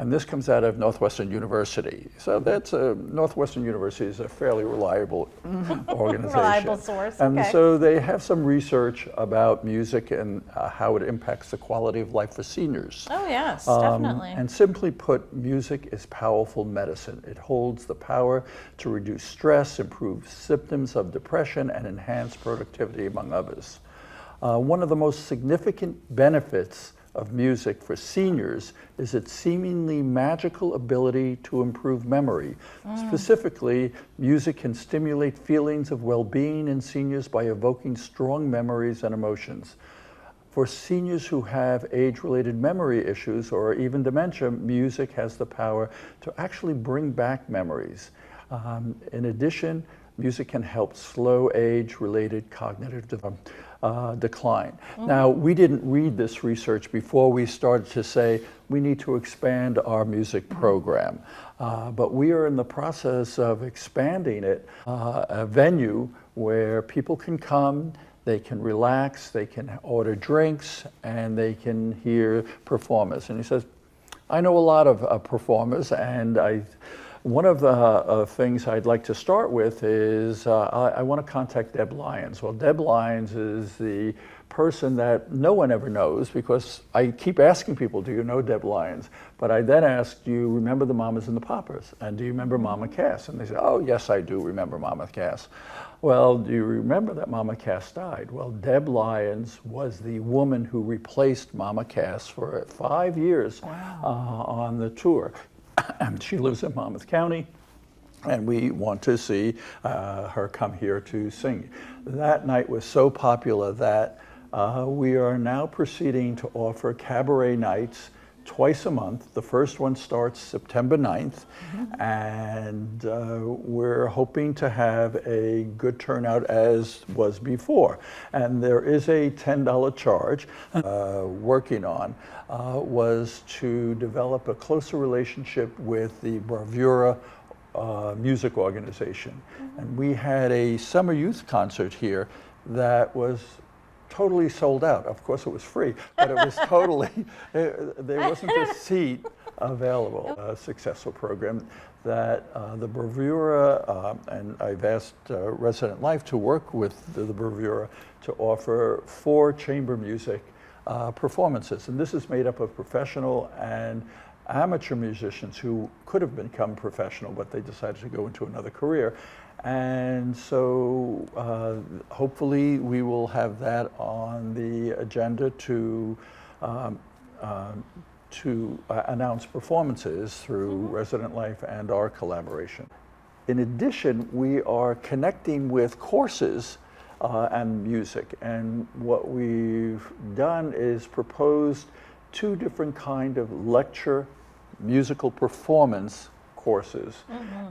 And this comes out of Northwestern University. So that's Northwestern University is a fairly reliable organization. Reliable source, And okay. so they have some research about music and how it impacts the quality of life for seniors. Oh yes, definitely. And simply put, music is powerful medicine. It holds the power to reduce stress, improve symptoms of depression, and enhance productivity, among others. One of the most significant benefits of music for seniors is its seemingly magical ability to improve memory. Specifically, music can stimulate feelings of well-being in seniors by evoking strong memories and emotions. For seniors who have age-related memory issues or even dementia, music has the power to actually bring back memories. In addition, music can help slow age-related cognitive decline. Now, we didn't read this research before we started to say we need to expand our music program, but we are in the process of expanding it, a venue where people can come, they can relax, they can order drinks, and they can hear performers. And he says, I know a lot of performers, and one of the things I'd like to start with is I want to contact Deb Lyons. Well, Deb Lyons is the person that no one ever knows, because I keep asking people, do you know Deb Lyons? But I then ask, do you remember the Mamas and the Papas? And do you remember Mama Cass? And they say, oh, yes, I do remember Mama Cass. Well, do you remember that Mama Cass died? Well, Deb Lyons was the woman who replaced Mama Cass for 5 years on the tour. And she lives in Monmouth County, and we want to see her come here to sing. That night was so popular that we are now proceeding to offer cabaret nights twice a month. The first one starts September 9th, and we're hoping to have a good turnout as was before. And there is a $10 charge. Working on was to develop a closer relationship with the Bravura music organization. And we had a summer youth concert here that was totally sold out. Of course, it was free, but it was totally, there wasn't a seat available. A successful program that the Bravura, and I've asked Resident Life to work with the Bravura to offer 4 chamber music performances. And this is made up of professional and amateur musicians who could have become professional, but they decided to go into another career. And so hopefully we will have that on the agenda to announce performances through Resident Life and our collaboration. In addition, we are connecting with courses and music. And what we've done is proposed 2 different kind of lecture musical performance courses,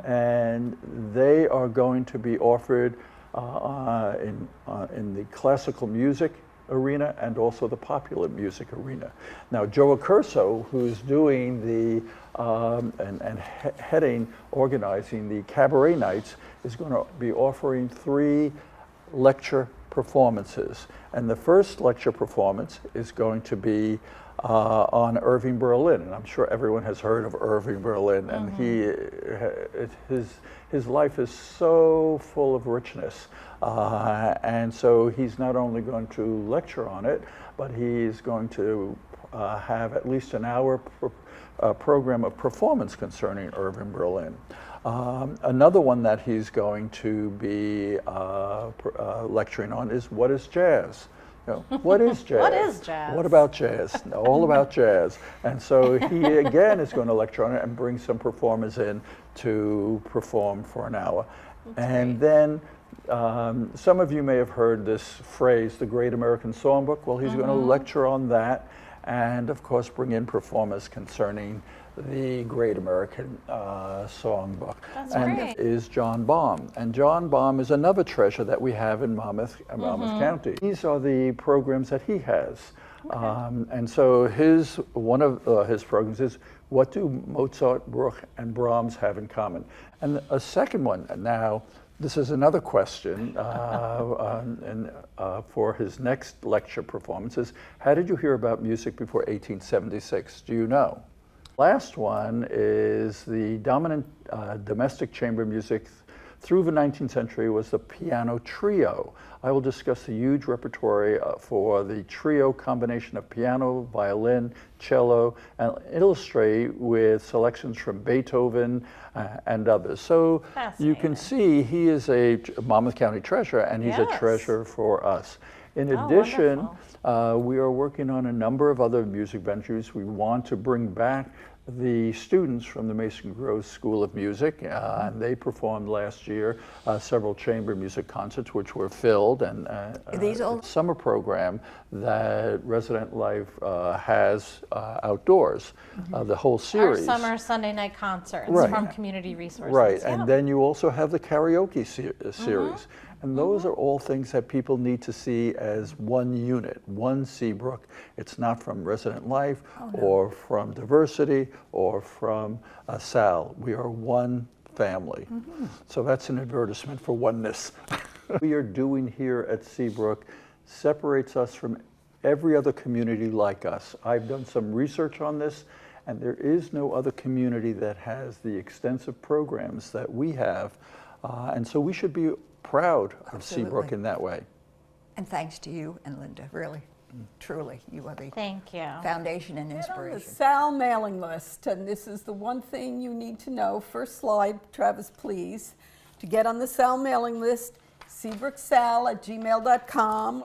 and they are going to be offered in the classical music arena and also the popular music arena. Now, Joe Accurso, who's doing the organizing the cabaret nights, is going to be offering 3 lecture performances. And the first lecture performance is going to be on Irving Berlin, and I'm sure everyone has heard of Irving Berlin, and his life is so full of richness, and so he's not only going to lecture on it, but he's going to have at least an hour program of performance concerning Irving Berlin. Another one that he's going to be lecturing on is what is jazz? What is jazz? What is jazz? What about jazz? All about jazz. And so he again is going to lecture on it and bring some performers in to perform for an hour. And then some of you may have heard this phrase, the Great American Songbook. Well, he's going to lecture on that, and of course bring in performers concerning the Great American Songbook. That's and great. Is John Baum. And John Baum is another treasure that we have in Monmouth County. These are the programs that he has. And so one of his programs is, what do Mozart, Bruch, and Brahms have in common? And a second one, now, this is another question for his next lecture performances. How did you hear about music before 1876? Do you know? Last one is the dominant domestic chamber music through the 19th century was the piano trio. I will discuss the huge repertoire for the trio combination of piano, violin, cello, and illustrate with selections from Beethoven and others. So you can see he is a Monmouth County treasure, and he's a Yes. treasure for us. In Oh, addition, wonderful. we are working on a number of other music ventures. We want to bring back the students from the Mason Groves School of Music, and they performed last year several chamber music concerts, which were filled, and These all- a summer program that Resident Life has outdoors, the whole Our series. summer Sunday night concerts Right. from community resources. Right, Yeah. and then you also have the karaoke series. And those are all things that people need to see as one unit, one Seabrook. It's not from Resident Life or from Diversity or from Sal. We are one family. So that's an advertisement for oneness. We are doing here at Seabrook separates us from every other community like us. I've done some research on this, and there is no other community that has the extensive programs that we have. And so we should be proud of Seabrook Absolutely. in that way. And thanks to you and Linda, really, truly, you are the Thank you. foundation and Get on the inspiration. SAL mailing list, and this is the one thing you need to know. First slide, Travis, please. To get on the SAL mailing list, seabrooksal@gmail.com